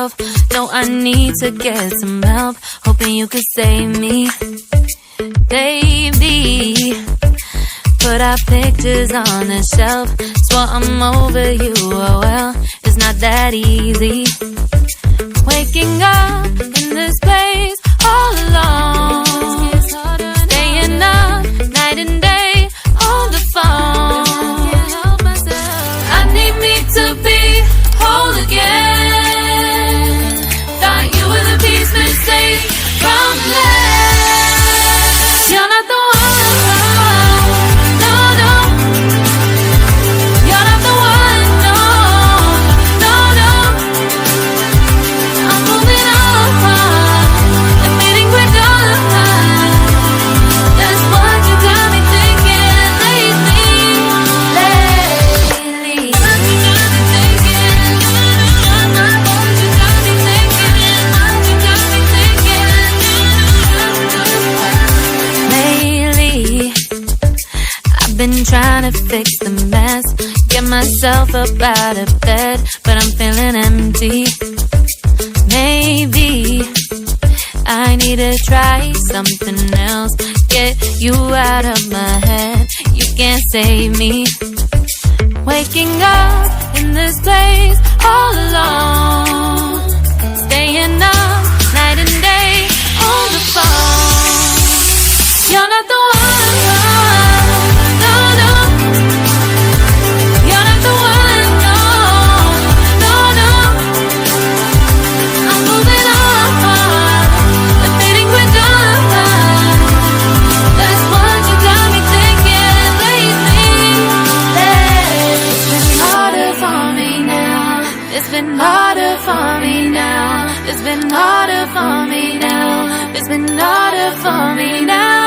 myself. No, I need to get some help. Hoping you could save me, baby. Put our pictures on the shelf. Swore I'm over you, oh well, it's not that easy. Waking up in this place all alone, staying up night and day on the phone. I need me to be whole again. Thought you were the piece missing from last. You're not the one. Been trying to fix the mess, get myself up out of bed, but I'm feeling empty. Maybe I need to try something else. Get you out of my head, you can't save me. Waking up in this place all alone, staying up night and day on the phone. You're not the one. It's been harder for me now. It's been harder for me now. It's been harder for me now.